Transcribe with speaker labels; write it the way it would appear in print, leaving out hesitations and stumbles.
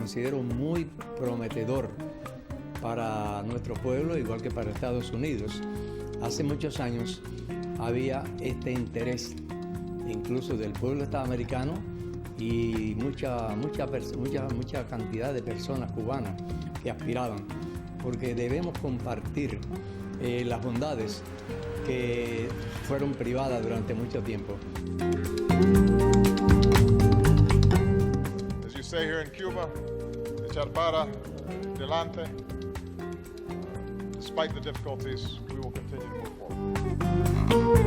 Speaker 1: considero muy prometedor para nuestro pueblo, igual que para Estados Unidos. Hace muchos años había este interés, incluso del pueblo estadounidense y mucha cantidad de personas cubanas que aspiraban, porque debemos compartir las bondades que fueron privadas durante mucho tiempo.
Speaker 2: As you say here in Cuba, echar para adelante. Despite the difficulties, we will continue to move forward.